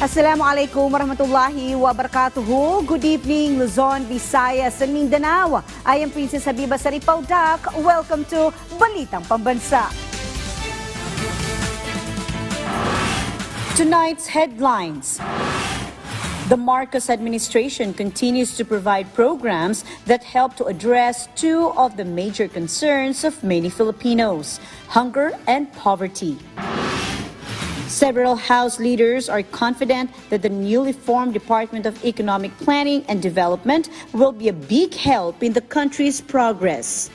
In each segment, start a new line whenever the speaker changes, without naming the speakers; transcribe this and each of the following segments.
Assalamualaikum warahmatullahi wabarakatuh. Good evening, Luzon, Visayas, and Mindanao. I am Princess Habiba Saripaudak. Welcome to Balitang Pambansa. Tonight's headlines. The Marcos administration continues to provide programs that help to address two of the major concerns of many Filipinos: hunger and poverty. Several House leaders are confident that the newly formed Department of Economic Planning and Development will be a big help in the country's progress.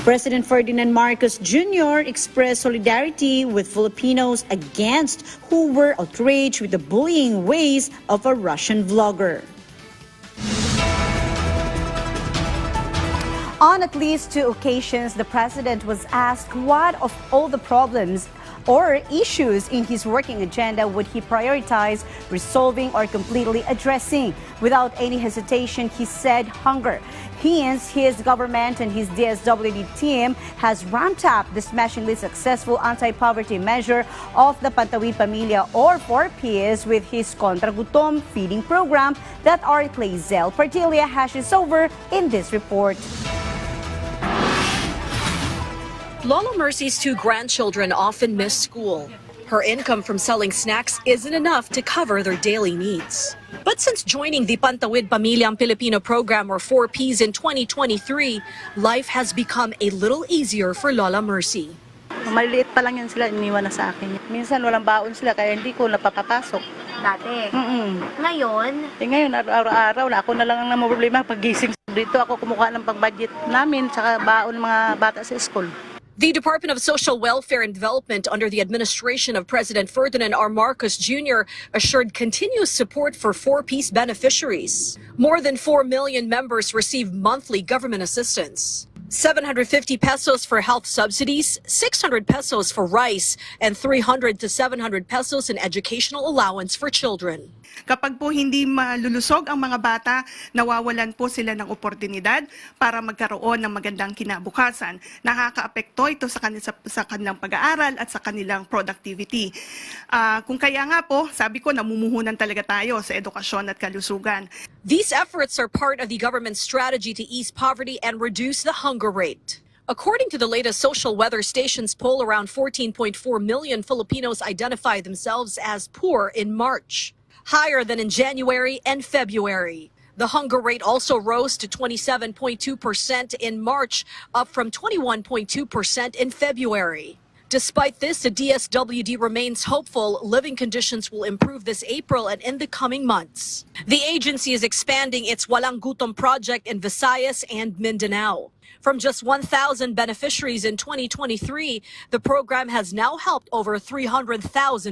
President Ferdinand Marcos Jr. expressed solidarity with Filipinos against who were outraged with the bullying ways of a Russian vlogger. On at least two occasions, the president was asked what of all the problems or issues in his working agenda would he prioritize resolving or completely addressing. Without any hesitation, he said hunger. Hence, his government and his DSWD team has ramped up the smashingly successful anti-poverty measure of the Pantawid Pamilya or 4Ps with his Kontra Gutom feeding program that our Clazel Pardilia hashes over in this report.
Lola Mercy's two grandchildren often miss school. Her income from selling snacks isn't enough to cover their daily needs. But since joining the Pantawid Pamilyang Pilipino program or 4Ps in 2023, life has become a little easier for Lola Mercy.
Maliit pa lang yan sila, iniwan na sa akin. Minsan walang baon sila kaya hindi ko napapapasok.
Dati. Ngayon?
Ngayon, araw-araw na ako na lang ang problema pag-gising. Dito ako kumukuha ng pag-budget namin saka baon mga bata sa school.
The Department of Social Welfare and Development under the administration of President Ferdinand R. Marcos Jr. assured continuous support for 4Ps beneficiaries. More than 4 million members receive monthly government assistance. 750 pesos for health subsidies, 600 pesos for rice, and 300 to 700 pesos in educational allowance for children.
Kapag po hindi malulusog ang mga bata, nawawalan po sila ng oportunidad para magkaroon ng magandang kinabukasan. Nakakaapekto ito sa kanilang pag-aaral at sa kanilang productivity. Kung kaya nga po, sabi ko, namumuhunan talaga tayo sa edukasyon at kalusugan.
These efforts are part of the government's strategy to ease poverty and reduce the hunger rate. According to the latest social weather stations poll, around 14.4 million Filipinos identify themselves as poor in March, higher than in January and February. The hunger rate also rose to 27.2% in March, up from 21.2% in February. Despite this, the DSWD remains hopeful living conditions will improve this April and in the coming months. The agency is expanding its Walang Gutom project in Visayas and Mindanao. From just 1,000 beneficiaries in 2023, the program has now helped over 300,000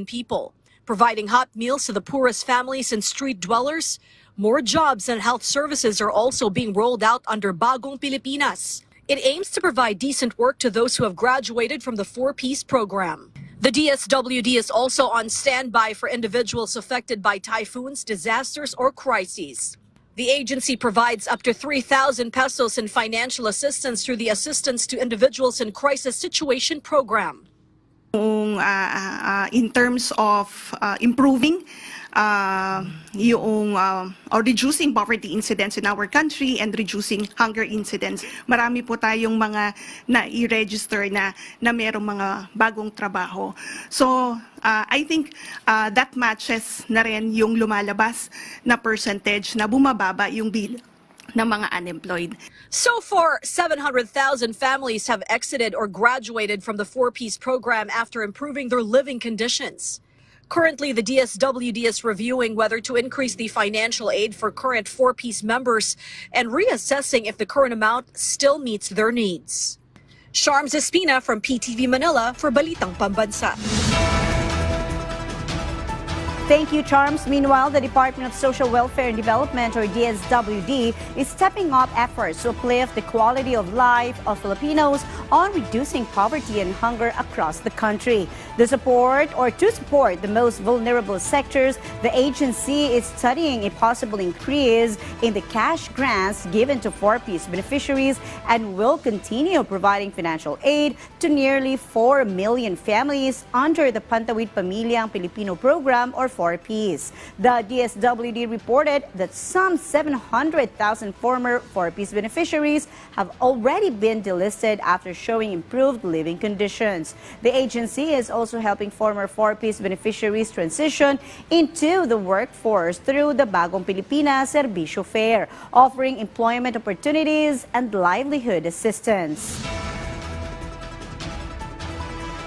people, providing hot meals to the poorest families and street dwellers. More jobs and health services are also being rolled out under Bagong Pilipinas. It aims to provide decent work to those who have graduated from the 4Ps program. The DSWD is also on standby for individuals affected by typhoons, disasters, or crises. The agency provides up to 3,000 pesos in financial assistance through the Assistance to Individuals in Crisis Situation program.
In terms of improving or reducing poverty incidents in our country and reducing hunger incidents, marami po tayong mga na-i-register na merong mga bagong trabaho. So I think that matches na rin yung lumalabas na percentage na bumababa yung bill ng mga unemployed.
So far, 700,000 families have exited or graduated from the 4Ps program after improving their living conditions. Currently, the DSWD is reviewing whether to increase the financial aid for current 4Ps members and reassessing if the current amount still meets their needs. Sharms Espina from PTV Manila for Balitang Pambansa.
Thank you, Charms. Meanwhile, the Department of Social Welfare and Development, or DSWD, is stepping up efforts to uplift the quality of life of Filipinos on reducing poverty and hunger across the country. To support the most vulnerable sectors, the agency is studying a possible increase in the cash grants given to 4Ps beneficiaries and will continue providing financial aid to nearly 4 million families under the Pantawid Pamilyang Pilipino program, or 4Ps. The DSWD reported that some 700,000 former 4Ps beneficiaries have already been delisted after showing improved living conditions. The agency is also helping former 4Ps beneficiaries transition into the workforce through the Bagong Pilipinas Serbisyo Fair, offering employment opportunities and livelihood assistance.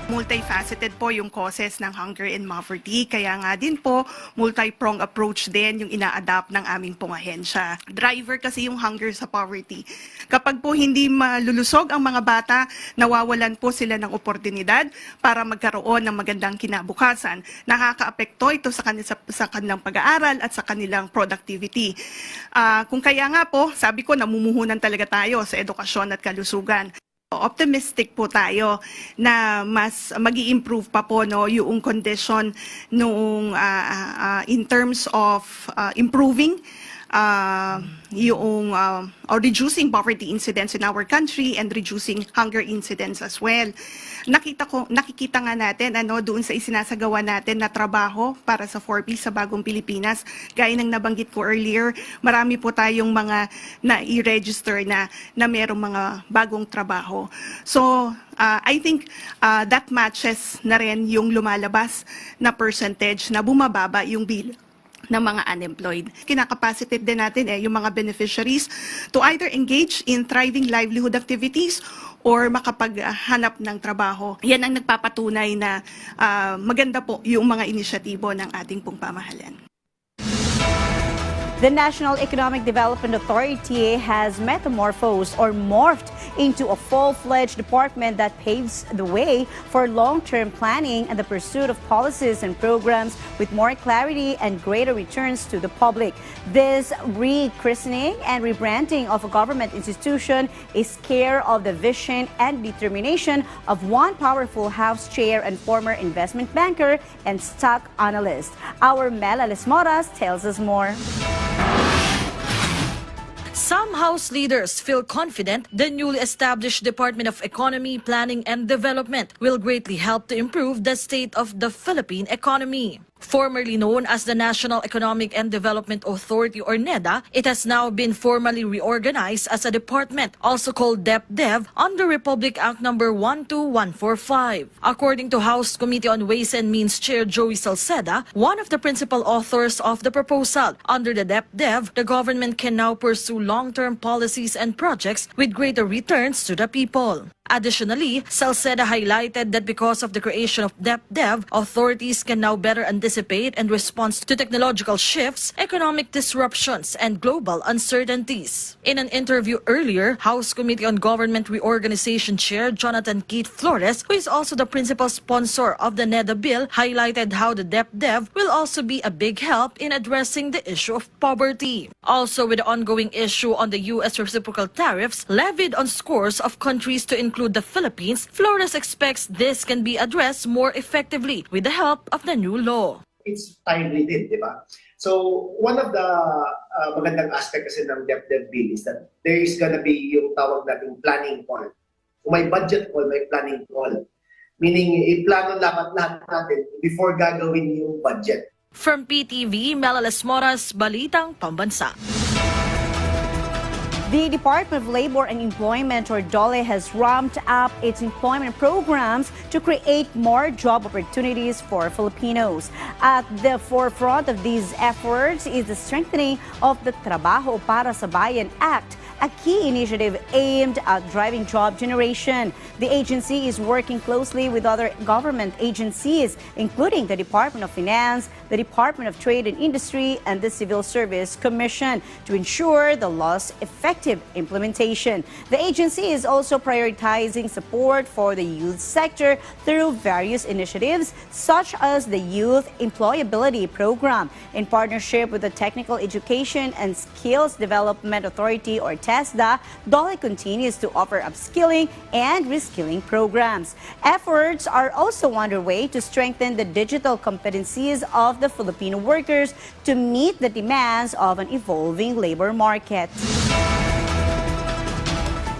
Multifaceted po yung causes ng hunger and poverty. Kaya nga din po, multi-pronged approach din yung ina-adapt ng aming pong ahensya. Driver kasi yung hunger sa poverty. Kapag po hindi malulusog ang mga bata, nawawalan po sila ng oportunidad para magkaroon ng magandang kinabukasan. Nakakaapekto ito sa kanilang pag-aaral at sa kanilang productivity. Kung kaya nga po, sabi ko, namumuhunan talaga tayo sa edukasyon at kalusugan. Optimistic po tayo na mas magi-improve pa po yung condition nung in terms of improving or reducing poverty incidence in our country and reducing hunger incidence as well. Nakikita nga natin doon sa isinasagawa natin na trabaho para sa 4P sa Bagong Pilipinas. Gaya ng nabanggit ko earlier, marami po tayong mga na-i-register na merong mga bagong trabaho. So, I think that matches na rin yung lumalabas na percentage na bumababa yung bill ng mga unemployed. Kinakapacitate din natin yung mga beneficiaries to either engage in thriving livelihood activities or makapaghanap ng trabaho. Yan ang nagpapatunay na maganda po yung mga inisyatibo ng ating pong pamahalaan.
The National Economic Development Authority has metamorphosed or morphed into a full-fledged department that paves the way for long-term planning and the pursuit of policies and programs with more clarity and greater returns to the public. This rechristening and rebranding of a government institution is care of the vision and determination of one powerful House Chair and former investment banker and stock analyst. Our Mela Lesmoras tells us more.
Some House leaders feel confident the newly established Department of Economy, Planning and Development will greatly help to improve the state of the Philippine economy. Formerly known as the National Economic and Development Authority or NEDA, it has now been formally reorganized as a department, also called DepDev, under Republic Act No. 12145. According to House Committee on Ways and Means Chair Joey Salceda, one of the principal authors of the proposal, under the DepDev, the government can now pursue long-term policies and projects with greater returns to the people. Additionally, Salceda highlighted that because of the creation of DepDev, authorities can now better anticipate and respond to technological shifts, economic disruptions, and global uncertainties. In an interview earlier, House Committee on Government Reorganization Chair Jonathan Keith Flores, who is also the principal sponsor of the NEDA bill, highlighted how the DepDev will also be a big help in addressing the issue of poverty. Also, with the ongoing issue on the U.S. reciprocal tariffs levied on scores of countries to include the Philippines, Flores expects this can be addressed more effectively with the help of the new law.
It's timely din, di ba? So, one of the magandang aspect kasi ng DepDev bill is that there is gonna be yung tawag nating planning call. Kung may budget call, may planning call. Meaning, i-plano lahat natin before gagawin yung budget.
From PTV, Mela Lesmoras, Balitang Pambansa.
The Department of Labor and Employment, or DOLE, has ramped up its employment programs to create more job opportunities for Filipinos. At the forefront of these efforts is the strengthening of the Trabaho para sa Bayan Act, a key initiative aimed at driving job generation. The agency is working closely with other government agencies, including the Department of Finance, the Department of Trade and Industry, and the Civil Service Commission to ensure the law's effective implementation. The agency is also prioritizing support for the youth sector through various initiatives, such as the Youth Employability Program. In partnership with the Technical Education and Skills Development Authority, or TESDA, DOLE continues to offer upskilling and reskilling programs. Efforts are also underway to strengthen the digital competencies of the Filipino workers to meet the demands of an evolving labor market.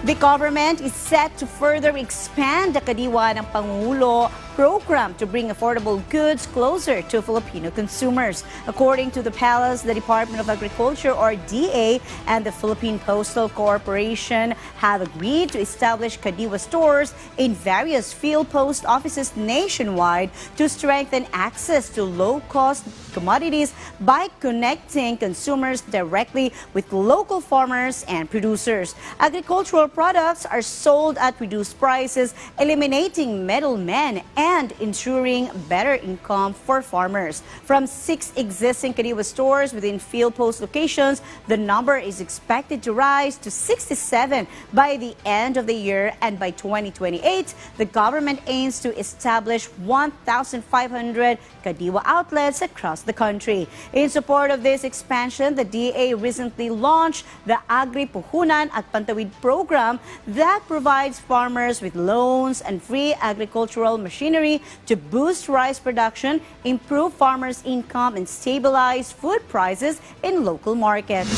The government is set to further expand the kadiwa ng Pangulo program to bring affordable goods closer to Filipino consumers. According to the palace, the Department of Agriculture, or DA, and the Philippine Postal Corporation have agreed to establish Kadiwa stores in various field post offices nationwide to strengthen access to low-cost commodities by connecting consumers directly with local farmers and producers. Agricultural products are sold at reduced prices, eliminating middlemen and ensuring better income for farmers. From 6 existing Kadiwa stores within field post locations, the number is expected to rise to 67 by the end of the year, and by 2028, the government aims to establish 1,500 Kadiwa outlets across the country. In support of this expansion, the DA recently launched the Agri Puhunan at Pantawid program that provides farmers with loans and free agricultural machinery to boost rice production, improve farmers' income, and stabilize food prices in local markets.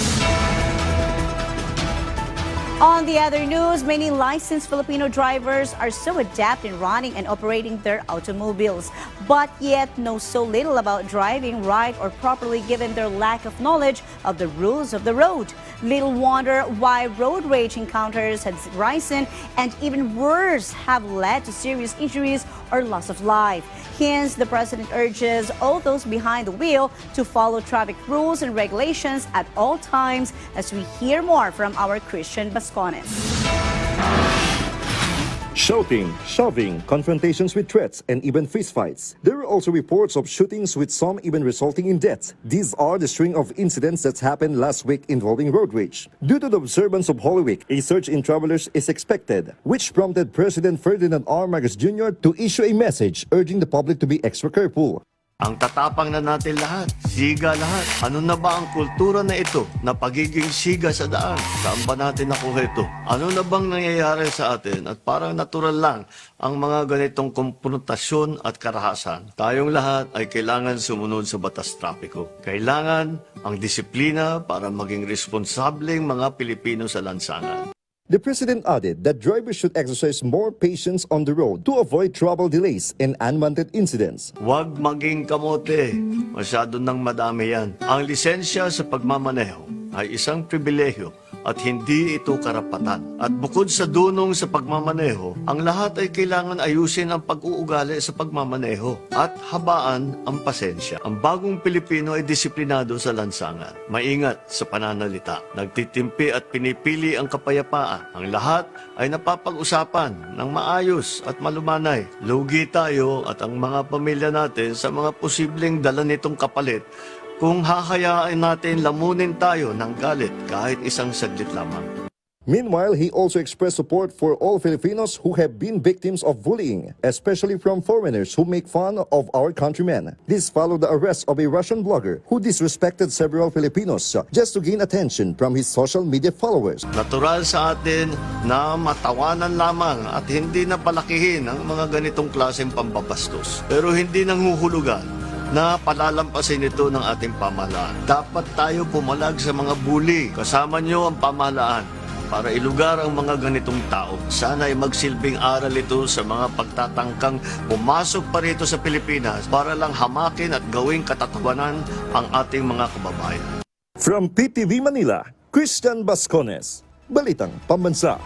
On the other news, many licensed Filipino drivers are so adept in running and operating their automobiles, but yet know so little about driving right or properly given their lack of knowledge of the rules of the road. Little wonder why road rage encounters has risen, and even worse, have led to serious injuries or loss of life. Hence, the President urges all those behind the wheel to follow traffic rules and regulations at all times, as we hear more from our Christian Bascones.
Shouting, shoving, confrontations with threats, and even fistfights. There are also reports of shootings, with some even resulting in deaths. These are the string of incidents that happened last week involving road rage. Due to the observance of Holy Week, a surge in travelers is expected, which prompted President Ferdinand R. Marcos Jr. to issue a message urging the public to be extra careful.
Ang tatapang na natin lahat, siga lahat. Ano na ba ang kultura na ito na pagiging siga sa daan? Saan ba natin nakuha ito? Ano na bang nangyayari sa atin? At parang natural lang ang mga ganitong konfrontasyon at karahasan. Tayong lahat ay kailangan sumunod sa batas trapiko. Kailangan ang disiplina para maging responsableng mga Pilipino sa lansangan.
The President added that drivers should exercise more patience on the road to avoid trouble delays and unwanted incidents.
Huwag maging kamote. Masyado nang madami yan. Ang lisensya sa pagmamaneho ay isang pribilehyo at hindi ito karapatan. At bukod sa dunong sa pagmamaneho, ang lahat ay kailangan ayusin ang pag-uugali sa pagmamaneho at habaan ang pasensya. Ang bagong Pilipino ay disiplinado sa lansangan, maingat sa pananalita, nagtitimpi at pinipili ang kapayapaan. Ang lahat ay napapag-usapan ng maayos at malumanay. Lugi tayo at ang mga pamilya natin sa mga posibleng dala nitong kapalit kung hahayaan natin lamunin tayo ng galit kahit isang saglit lamang.
Meanwhile, he also expressed support for all Filipinos who have been victims of bullying, especially from foreigners who make fun of our countrymen. This followed the arrest of a Russian blogger who disrespected several Filipinos just to gain attention from his social media followers.
Natural sa atin na matawanan lamang at hindi na palakihin ang mga ganitong klaseng pambabastos. Pero hindi nanghuhulugan na palalampasin ito ng ating pamahalaan. Dapat tayo pumalag sa mga bully. Kasama nyo ang pamahalaan para ilugar ang mga ganitong tao. Sana ay magsilbing aral ito sa mga pagtatangkang pumasok pa rito sa Pilipinas para lang hamakin at gawing katatawanan ang ating mga kababayan.
From PTV Manila, Christian Bascones, Balitang Pambansa.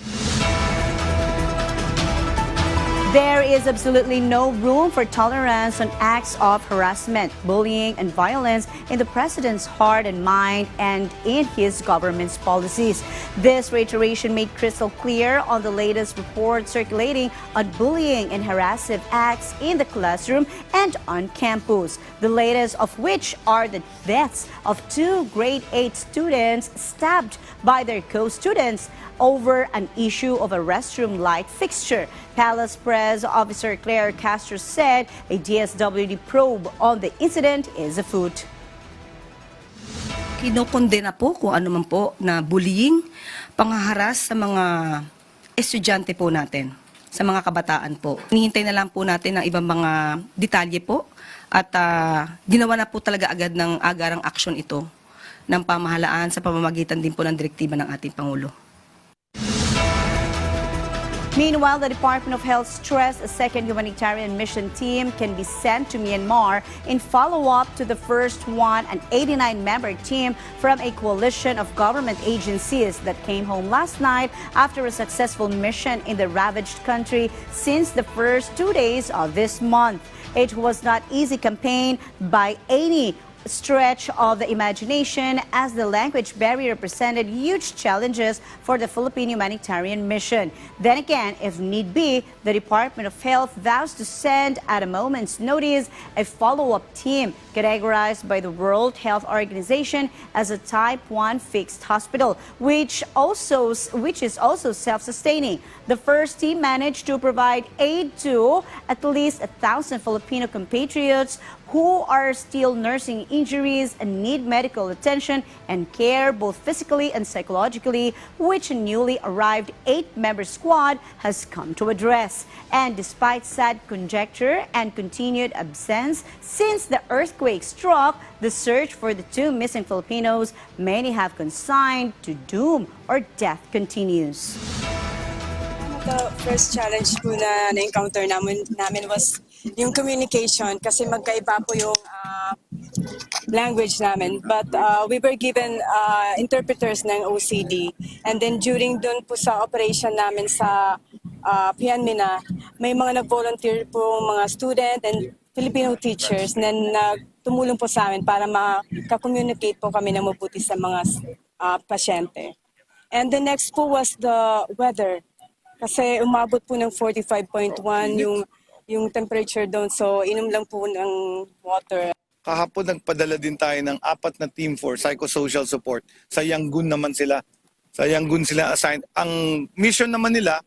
There is absolutely no room for tolerance on acts of harassment, bullying, and violence in the President's heart and mind and in his government's policies. This reiteration made crystal clear on the latest report circulating on bullying and harassive acts in the classroom and on campus. The latest of which are the deaths of 2 grade 8 students stabbed by their co-students over an issue of a restroom light fixture. Palace Press Officer Claire Castro said a DSWD probe on the incident is afoot.
Kinokondena po kung ano man po na bullying, panghaharas sa mga estudyante po natin, sa mga kabataan po. Hinihintay na lang po natin ng ibang mga detalye po at ginawa na po talaga agad ng agarang aksyon ito ng pamahalaan sa pamamagitan din po ng direktiba ng ating Pangulo.
Meanwhile, the Department of Health stressed a second humanitarian mission team can be sent to Myanmar in follow-up to the first one, an 89-member team from a coalition of government agencies that came home last night after a successful mission in the ravaged country since the first 2 days of this month. It was not easy campaign by any stretch of the imagination, as the language barrier presented huge challenges for the Philippine humanitarian mission. Then again, if need be, the Department of Health vows to send at a moment's notice a follow-up team categorized by the World Health Organization as a Type 1 fixed hospital, which is also self-sustaining. The first team managed to provide aid to at least 1,000 Filipino compatriots who are still nursing injuries and need medical attention and care both physically and psychologically, which a newly arrived 8-member squad has come to address. And despite sad conjecture and continued absence since the earthquake struck, the search for the 2 missing Filipinos many have consigned to doom or death continues.
The first challenge po na na-encounter namin was yung communication, kasi magkaiba po yung language namin. But we were given interpreters ng OCD. And then during dun po sa operation namin sa Myanmar, may mga nag-volunteer po mga student and Filipino teachers na tumulong po sa amin para maka-communicate po kami ng mabuti sa mga pasyente. And the next po was the weather. Kasi umabot po ng 45.1 yung temperature doon. So inom lang po ng water.
Kahapon nagpadala din tayo ng 4 na team for psychosocial support. Sa Yangon naman sila. Sa Yangon sila assigned. Ang mission naman nila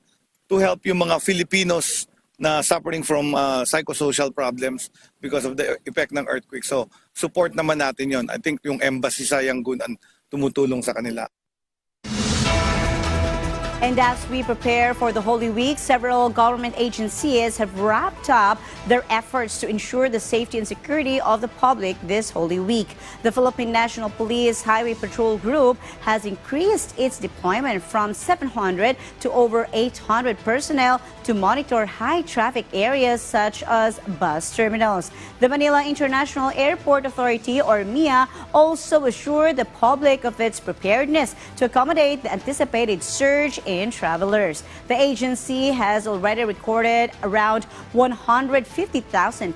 to help yung mga Filipinos na suffering from psychosocial problems because of the effect ng earthquake. So support naman natin yon. I think yung embassy sa Yangon ang tumutulong sa kanila.
And as we prepare for the Holy Week, several government agencies have wrapped up their efforts to ensure the safety and security of the public this Holy Week. The Philippine National Police Highway Patrol Group has increased its deployment from 700 to over 800 personnel to monitor high-traffic areas such as bus terminals. The Manila International Airport Authority, or MIA, also assured the public of its preparedness to accommodate the anticipated surge in travelers. The agency has already recorded around 150,000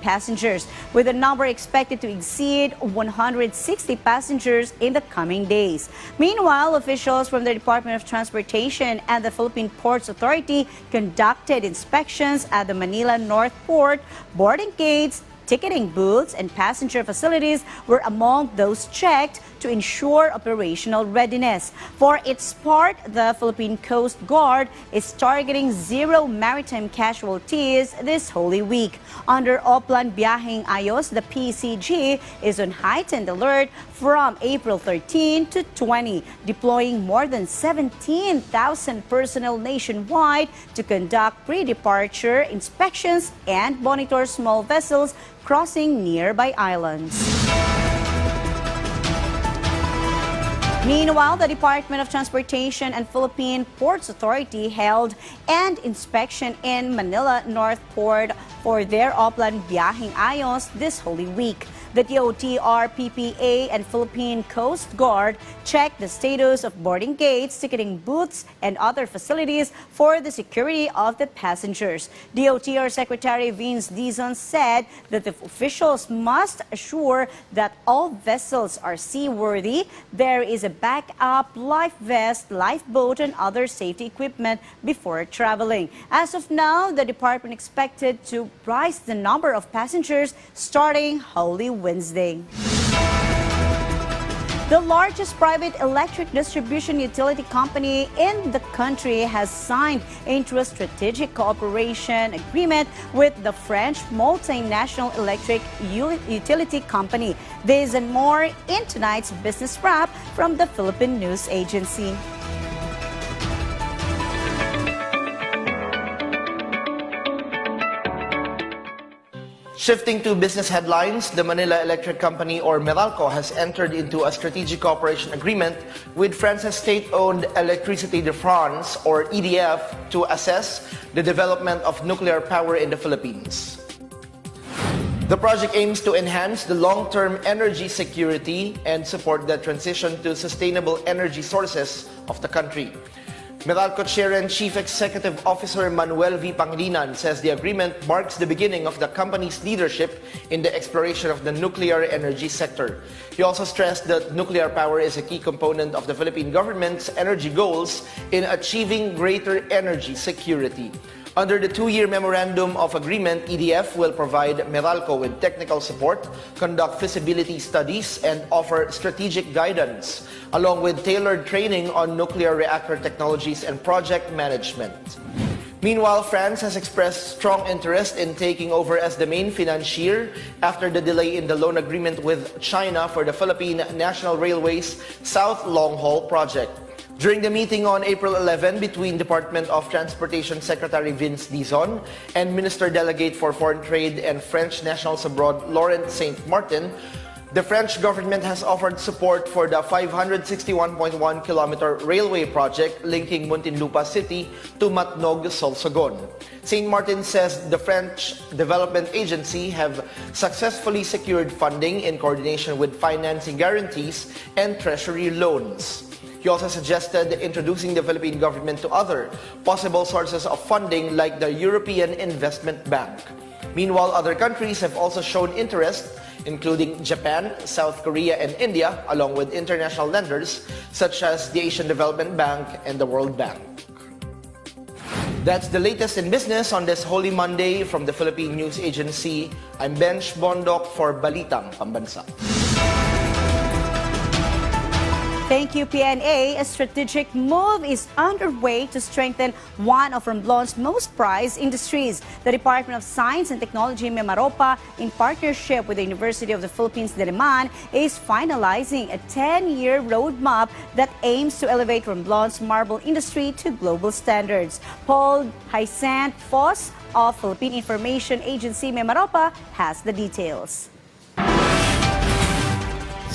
passengers, with the number expected to exceed 160 passengers in the coming days. Meanwhile, officials from the Department of Transportation and the Philippine Ports Authority conducted inspections at the Manila North Port, boarding gates, ticketing booths, and passenger facilities were among those checked to ensure operational readiness. For its part, the Philippine Coast Guard is targeting 0 maritime casualties this Holy Week. Under Oplan Biyaheng Ayos, the PCG is on heightened alert from April 13 to 20, deploying more than 17,000 personnel nationwide to conduct pre-departure inspections and monitor small vessels crossing nearby islands. Meanwhile, the Department of Transportation and Philippine Ports Authority held an inspection in Manila North Port for their Oplan Biyaheng Ayos this Holy Week. The DOTR, PPA, and Philippine Coast Guard checked the status of boarding gates, ticketing booths, and other facilities for the security of the passengers. DOTR Secretary Vince Dizon said that the officials must assure that all vessels are seaworthy, there is a backup life vest, lifeboat, and other safety equipment before traveling. As of now, the department expected to rise the number of passengers starting Holy Wednesday. The largest private electric distribution utility company in the country has signed into a strategic cooperation agreement with the French multinational electric utility company. This and more in tonight's business wrap from the Philippine News Agency.
Shifting to business headlines, the Manila Electric Company, or Meralco, has entered into a strategic cooperation agreement with France's state-owned Electricité de France, or EDF, to assess the development of nuclear power in the Philippines. The project aims to enhance the long-term energy security and support the transition to sustainable energy sources of the country. Meralco Chair and Chief Executive Officer Manuel V. Pangilinan says the agreement marks the beginning of the company's leadership in the exploration of the nuclear energy sector. He also stressed that nuclear power is a key component of the Philippine government's energy goals in achieving greater energy security. Under the 2-year Memorandum of Agreement, EDF will provide Meralco with technical support, conduct feasibility studies, and offer strategic guidance, along with tailored training on nuclear reactor technologies and project management. Meanwhile, France has expressed strong interest in taking over as the main financier after the delay in the loan agreement with China for the Philippine National Railways South Long Haul project. During the meeting on April 11 between Department of Transportation Secretary Vince Dizon and Minister Delegate for Foreign Trade and French Nationals Abroad Laurent Saint-Martin, the French government has offered support for the 561.1-kilometer railway project linking Muntinlupa City to Matnog, Sorsogon. Saint-Martin says the French Development Agency have successfully secured funding in coordination with financing guarantees and treasury loans. He also suggested introducing the Philippine government to other possible sources of funding like the European Investment Bank. Meanwhile, other countries have also shown interest, including Japan, South Korea, and India, along with international lenders such as the Asian Development Bank and the World Bank. That's the latest in business on this Holy Monday from the Philippine News Agency. I'm Bench Bondok for Balitang Pambansa.
Thank you, PNA. A strategic move is underway to strengthen one of Romblon's most prized industries. The Department of Science and Technology Mimaropa, in partnership with the University of the Philippines, Diliman, is finalizing a 10-year roadmap that aims to elevate Romblon's marble industry to global standards. Paul Hysant Foss of Philippine Information Agency Mimaropa has the details.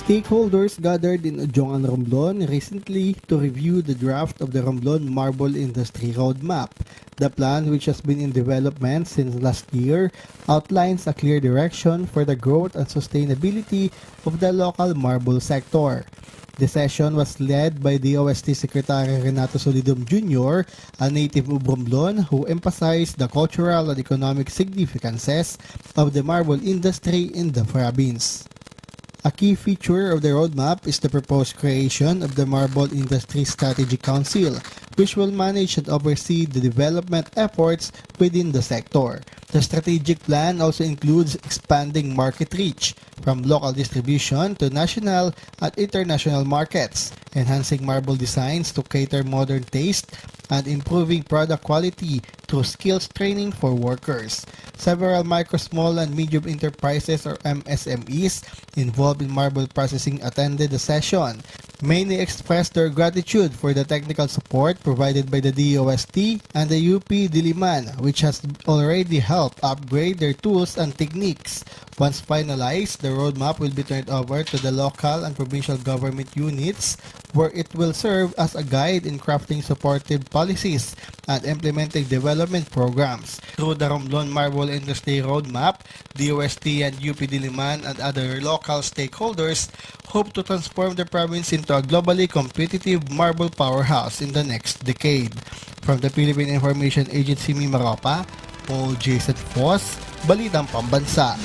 Stakeholders gathered in Ujongan, Romblon recently to review the draft of the Romblon Marble Industry Roadmap. The plan, which has been in development since last year, outlines a clear direction for the growth and sustainability of the local marble sector. The session was led by DOST Secretary Renato Solidum Jr., a native of Romblon, who emphasized the cultural and economic significances of the marble industry in the province. A key feature of the roadmap is the proposed creation of the Marble Industry Strategy Council, which will manage and oversee the development efforts within the sector. The strategic plan also includes expanding market reach from local distribution to national and international markets, enhancing marble designs to cater modern taste, and improving product quality through skills training for workers. Several micro, small, and medium enterprises, or MSMEs, involved in marble processing attended the session. Many expressed their gratitude for the technical support provided by the DOST and the UP Diliman, which has already helped upgrade their tools and techniques. Once finalized, the roadmap will be turned over to the local and provincial government units, where it will serve as a guide in crafting supportive policies and implementing development programs. Through the Romblon Marble Industry Roadmap, DOST and UP Diliman and other local stakeholders hope to transform the province into a globally competitive marble powerhouse in the next decade. From the Philippine Information Agency Mimaropa, Paul Jason Foss, Balitang Pambansa.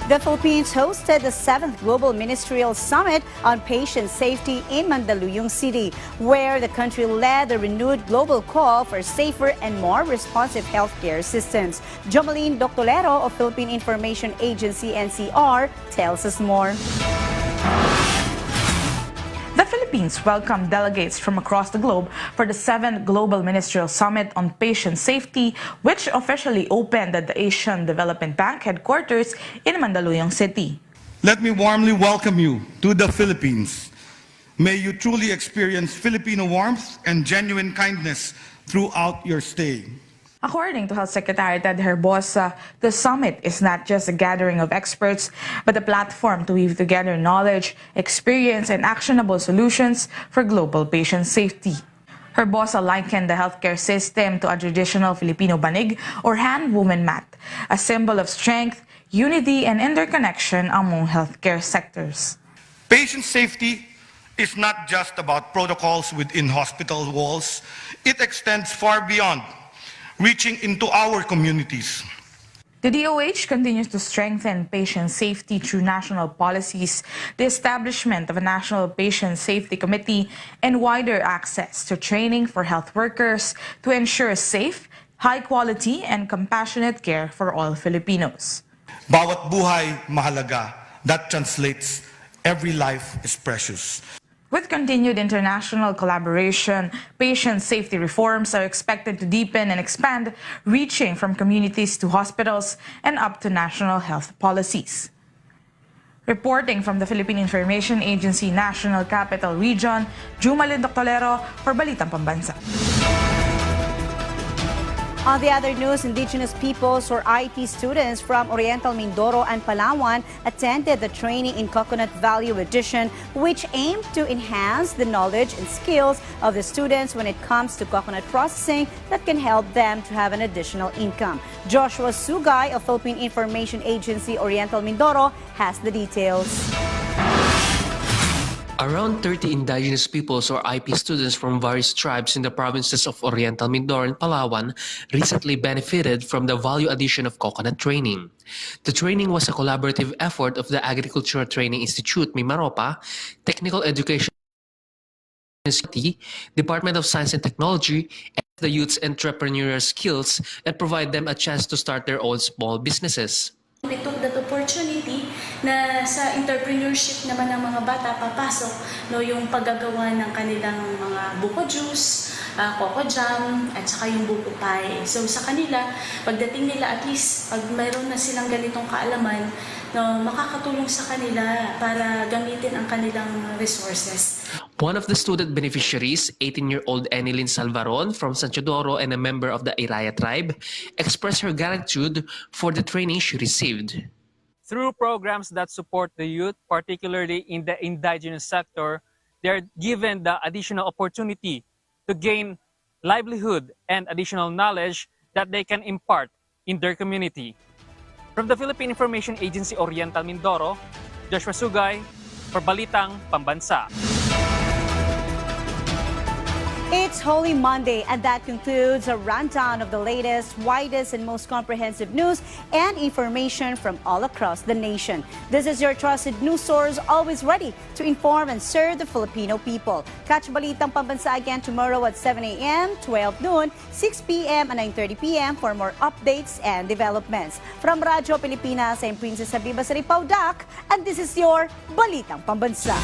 The Philippines hosted the 7th Global Ministerial Summit on Patient Safety in Mandaluyong City, where the country led the renewed global call for safer and more responsive healthcare systems. Jomalyn Doctolero of Philippine Information Agency NCR tells us more.
The Philippines welcomed delegates from across the globe for the 7th Global Ministerial Summit on Patient Safety, which officially opened at the Asian Development Bank headquarters in Mandaluyong City.
Let me warmly welcome you to the Philippines. May you truly experience Filipino warmth and genuine kindness throughout your stay.
According to Health Secretary Ted Herbosa, the summit is not just a gathering of experts, but a platform to weave together knowledge, experience, and actionable solutions for global patient safety. Herbosa likened the healthcare system to a traditional Filipino banig or hand-woven mat, a symbol of strength, unity, and interconnection among healthcare sectors.
Patient safety is not just about protocols within hospital walls. It extends far beyond, reaching into our communities.
The DOH continues to strengthen patient safety through national policies, the establishment of a National Patient Safety Committee, and wider access to training for health workers to ensure safe, high-quality, and compassionate care for all Filipinos.
Bawat buhay mahalaga. That translates every life is precious.
With continued international collaboration, patient safety reforms are expected to deepen and expand, reaching from communities to hospitals and up to national health policies. Reporting from the Philippine Information Agency National Capital Region, Jumalyn Doctolero for Balitang Pambansa.
On the other news, indigenous peoples or IT students from Oriental Mindoro and Palawan attended the training in Coconut Value Edition, which aimed to enhance the knowledge and skills of the students when it comes to coconut processing that can help them to have an additional income. Joshua Sugay of Philippine Information Agency Oriental Mindoro has the details.
Around 30 indigenous peoples or IP students from various tribes in the provinces of Oriental Mindoro and Palawan recently benefited from the value addition of coconut training. The training was a collaborative effort of the Agricultural Training Institute, Mimaropa, Technical Education Institute, Department of Science and Technology, and the youth's entrepreneurial skills and provide them a chance to start their own small businesses.
We took that opportunity na sa entrepreneurship naman ng mga bata papasok yung paggagawa ng kanilang mga buko juice, coco jam, at saka yung buko pie. So sa kanila, pagdating nila at least pag mayroon na silang ganitong kaalaman, makakatulong sa kanila para gamitin ang kanilang resources.
One of the student beneficiaries, 18-year-old Enilyn Salvaron from San Teodoro and a member of the Iraya tribe, expressed her gratitude for the training she received.
Through programs that support the youth, particularly in the indigenous sector, they are given the additional opportunity to gain livelihood and additional knowledge that they can impart in their community. From the Philippine Information Agency Oriental Mindoro, Joshua Sugay for Balitang Pambansa.
It's Holy Monday, and that concludes a rundown of the latest, widest, and most comprehensive news and information from all across the nation. This is your trusted news source, always ready to inform and serve the Filipino people. Catch Balitang Pambansa again tomorrow at 7 a.m., 12 noon, 6 p.m., and 9:30 p.m. for more updates and developments. From Radyo Pilipinas, I'm Princess Habiba Saripaudak, and this is your Balitang Pambansa.